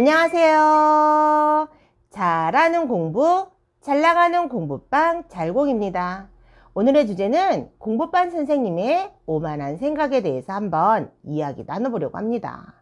안녕하세요. 잘하는 공부, 잘 나가는 공부방 잘공입니다. 오늘의 주제는 공부반 선생님의 오만한 생각에 대해서 한번 이야기 나눠보려고 합니다.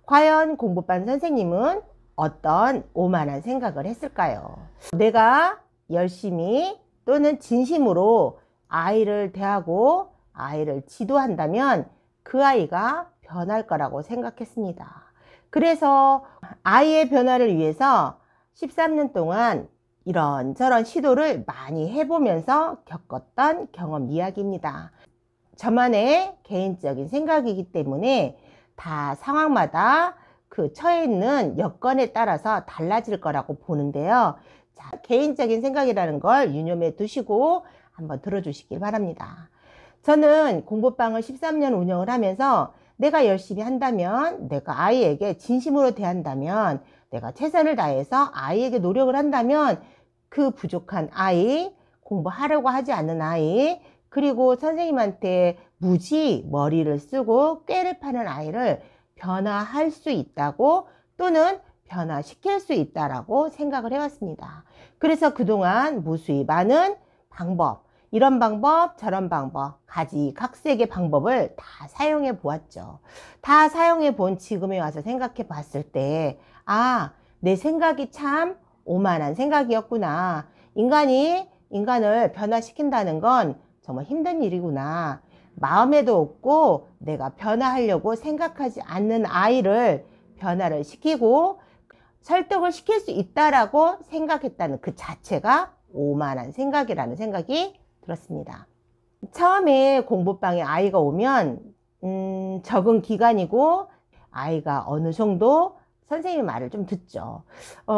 과연 공부반 선생님은 어떤 오만한 생각을 했을까요? 내가 열심히 또는 진심으로 아이를 대하고 아이를 지도한다면 그 아이가 변할 거라고 생각했습니다. 그래서 아이의 변화를 위해서 13년 동안 이런저런 시도를 많이 해보면서 겪었던 경험 이야기입니다. 저만의 개인적인 생각이기 때문에 다 상황마다 그 처해 있는 여건에 따라서 달라질 거라고 보는데요. 자, 개인적인 생각이라는 걸 유념해 두시고 한번 들어주시길 바랍니다. 저는 공부방을 13년 운영을 하면서 내가 열심히 한다면, 내가 아이에게 진심으로 대한다면, 내가 최선을 다해서 아이에게 노력을 한다면 그 부족한 아이, 공부하려고 하지 않는 아이, 그리고 선생님한테 무지 머리를 쓰고 꾀를 파는 아이를 변화할 수 있다고, 또는 변화시킬 수 있다라고 생각을 해왔습니다. 그래서 그동안 무수히 많은 방법, 이런 방법 저런 방법 가지각색의 방법을 다 사용해 보았죠. 다 사용해 본 지금에 와서 생각해 봤을 때, 내 생각이 참 오만한 생각이었구나. 인간이 인간을 변화시킨다는 건 정말 힘든 일이구나. 마음에도 없고 내가 변화하려고 생각하지 않는 아이를 변화를 시키고 설득을 시킬 수 있다라고 생각했다는 그 자체가 오만한 생각이라는 생각이 들었습니다. 처음에 공부방에 아이가 오면 적응 기간이고 아이가 어느 정도 선생님 말을 좀 듣죠.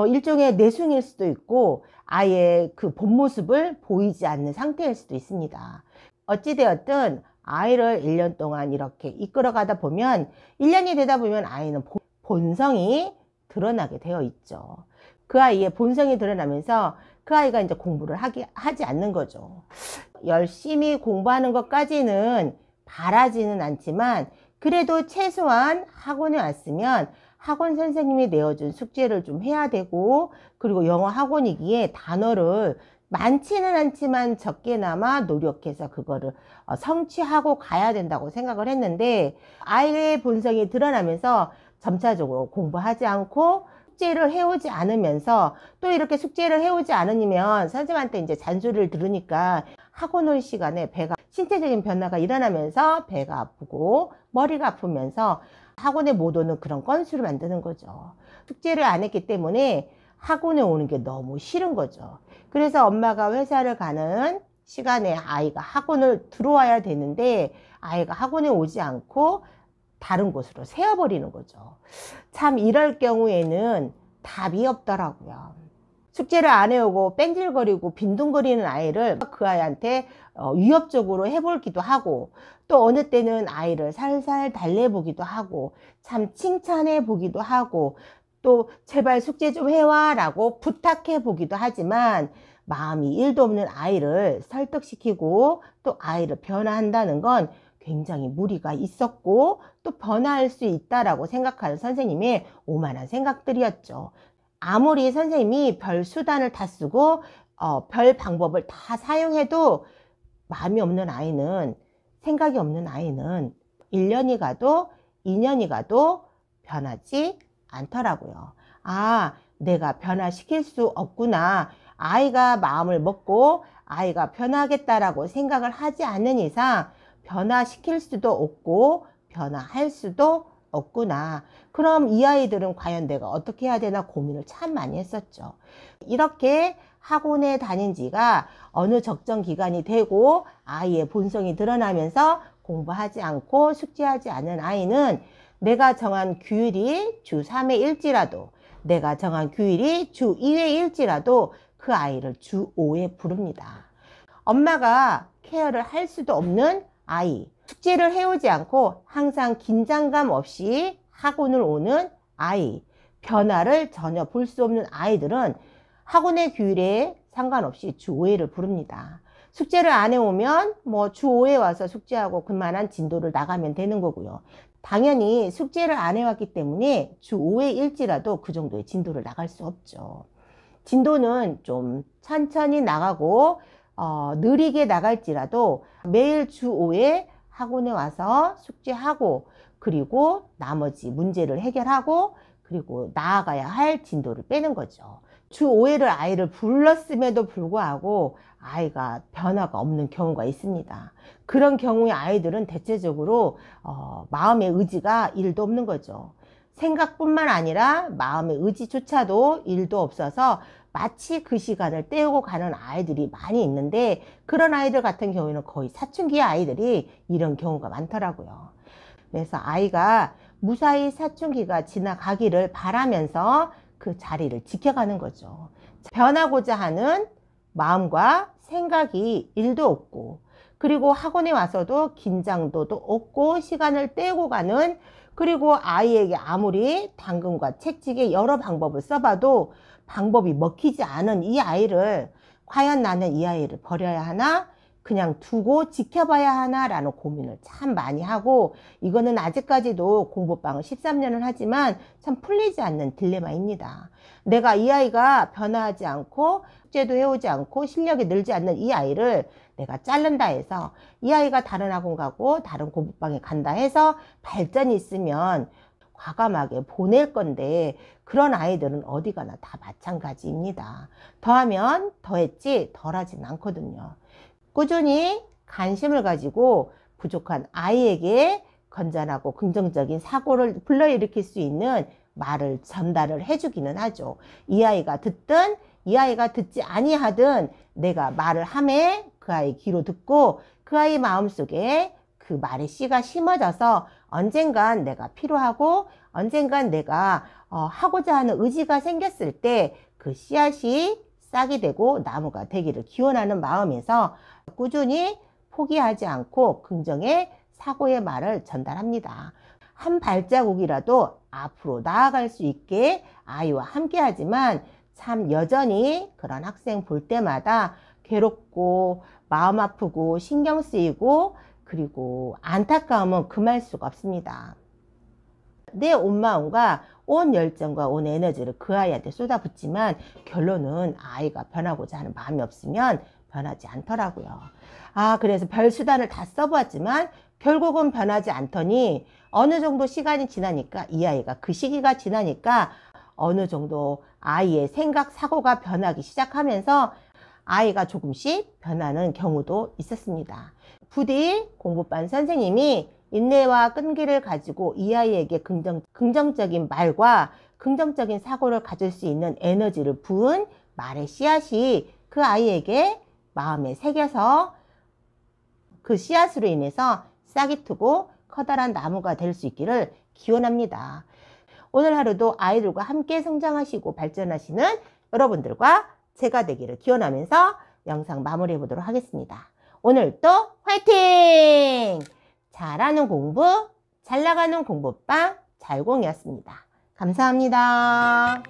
일종의 내숭일 수도 있고 아이의 그 본 모습을 보이지 않는 상태일 수도 있습니다. 어찌되었든 아이를 1년 동안 이렇게 이끌어가다 보면 1년이 되다 보면 아이는 본성이 드러나게 되어 있죠. 그 아이의 본성이 드러나면서 그 아이가 이제 공부를 하지 않는 거죠. 열심히 공부하는 것까지는 바라지는 않지만 그래도 최소한 학원에 왔으면 학원 선생님이 내어준 숙제를 좀 해야 되고, 그리고 영어 학원이기에 단어를 많지는 않지만 적게나마 노력해서 그거를 성취하고 가야 된다고 생각을 했는데, 아이의 본성이 드러나면서 점차적으로 공부하지 않고 숙제를 해오지 않으면서, 또 이렇게 숙제를 해오지 않으면 선생님한테 이제 잔소리를 들으니까 학원 올 시간에 신체적인 변화가 일어나면서 배가 아프고 머리가 아프면서 학원에 못 오는 그런 건수를 만드는 거죠. 숙제를 안 했기 때문에 학원에 오는 게 너무 싫은 거죠. 그래서 엄마가 회사를 가는 시간에 아이가 학원을 들어와야 되는데 아이가 학원에 오지 않고 다른 곳으로 새어버리는 거죠. 참 이럴 경우에는 답이 없더라고요. 숙제를 안 해오고 뺀질거리고 빈둥거리는 아이를 그 아이한테 위협적으로 해보기도 하고, 또 어느 때는 아이를 살살 달래보기도 하고, 참 칭찬해 보기도 하고, 또 제발 숙제 좀 해와 라고 부탁해 보기도 하지만 마음이 1도 없는 아이를 설득시키고 또 아이를 변화한다는 건 굉장히 무리가 있었고, 또 변화할 수 있다라고 생각하는 선생님의 오만한 생각들이었죠. 아무리 선생님이 별 수단을 다 쓰고 별 방법을 다 사용해도 마음이 없는 아이는, 생각이 없는 아이는 1년이 가도 2년이 가도 변하지 않더라고요. 내가 변화시킬 수 없구나. 아이가 마음을 먹고 아이가 변하겠다라고 생각을 하지 않는 이상 변화시킬 수도 없고 변화할 수도 없구나. 그럼 이 아이들은 과연 내가 어떻게 해야 되나 고민을 참 많이 했었죠. 이렇게 학원에 다닌 지가 어느 적정 기간이 되고 아이의 본성이 드러나면서 공부하지 않고 숙제하지 않은 아이는 내가 정한 규율이 주 3회일지라도, 내가 정한 규율이 주 2회일지라도 그 아이를 주 5회 부릅니다. 엄마가 케어를 할 수도 없는 아이, 숙제를 해오지 않고 항상 긴장감 없이 학원을 오는 아이, 변화를 전혀 볼 수 없는 아이들은 학원의 규율에 상관없이 주 5회를 부릅니다. 숙제를 안 해오면 주 5회 와서 숙제하고 그만한 진도를 나가면 되는 거고요. 당연히 숙제를 안 해왔기 때문에 주 5회 일지라도 그 정도의 진도를 나갈 수 없죠. 진도는 좀 천천히 나가고 느리게 나갈지라도 매일 주 5회 학원에 와서 숙제하고 그리고 나머지 문제를 해결하고 그리고 나아가야 할 진도를 빼는 거죠. 주 5회를 아이를 불렀음에도 불구하고 아이가 변화가 없는 경우가 있습니다. 그런 경우에 아이들은 대체적으로 마음의 의지가 1도 없는 거죠. 생각뿐만 아니라 마음의 의지조차도 1도 없어서 마치 그 시간을 때우고 가는 아이들이 많이 있는데 그런 아이들 같은 경우에는 거의 사춘기 아이들이 이런 경우가 많더라고요. 그래서 아이가 무사히 사춘기가 지나가기를 바라면서 그 자리를 지켜가는 거죠. 변하고자 하는 마음과 생각이 1도 없고 그리고 학원에 와서도 긴장도도 없고 시간을 때우고 가는 그리고 아이에게 아무리 당근과 채찍의 여러 방법을 써봐도 방법이 먹히지 않은 이 아이를 과연 나는 이 아이를 버려야 하나 그냥 두고 지켜봐야 하나 라는 고민을 참 많이 하고 이거는 아직까지도 공부방을 13년을 하지만 참 풀리지 않는 딜레마입니다. 내가 이 아이가 변화하지 않고 숙제도 해오지 않고 실력이 늘지 않는 이 아이를 내가 자른다 해서 이 아이가 다른 학원 가고 다른 공부방에 간다 해서 발전이 있으면 과감하게 보낼 건데 그런 아이들은 어디 가나 다 마찬가지입니다. 더하면 더했지 덜하진 않거든요. 꾸준히 관심을 가지고 부족한 아이에게 건전하고 긍정적인 사고를 불러일으킬 수 있는 말을 전달을 해주기는 하죠. 이 아이가 듣든 이 아이가 듣지 아니하든 내가 말을 하매 그 아이 귀로 듣고 그 아이 마음속에 그 말의 씨가 심어져서 언젠간 내가 필요하고 언젠간 내가 하고자 하는 의지가 생겼을 때 그 씨앗이 싹이 되고 나무가 되기를 기원하는 마음에서 꾸준히 포기하지 않고 긍정의 사고의 말을 전달합니다. 한 발자국이라도 앞으로 나아갈 수 있게 아이와 함께 하지만 참 여전히 그런 학생 볼 때마다 괴롭고 마음 아프고 신경 쓰이고 그리고 안타까움은 금할 수가 없습니다. 내 온 마음과 온 열정과 온 에너지를 그 아이한테 쏟아붓지만 결론은 아이가 변하고자 하는 마음이 없으면 변하지 않더라고요. 그래서 별 수단을 다 써보았지만 결국은 변하지 않더니 어느 정도 시간이 지나니까 이 아이가 그 시기가 지나니까 어느 정도 아이의 생각 사고가 변하기 시작하면서 아이가 조금씩 변하는 경우도 있었습니다. 부디 공부반 선생님이 인내와 끈기를 가지고 이 아이에게 긍정적인 말과 긍정적인 사고를 가질 수 있는 에너지를 부은 말의 씨앗이 그 아이에게 마음에 새겨서 그 씨앗으로 인해서 싹이 트고 커다란 나무가 될 수 있기를 기원합니다. 오늘 하루도 아이들과 함께 성장하시고 발전하시는 여러분들과 제가 되기를 기원하면서 영상 마무리해 보도록 하겠습니다. 오늘도 화이팅! 잘하는 공부, 잘 나가는 공부방 잘공이었습니다. 감사합니다.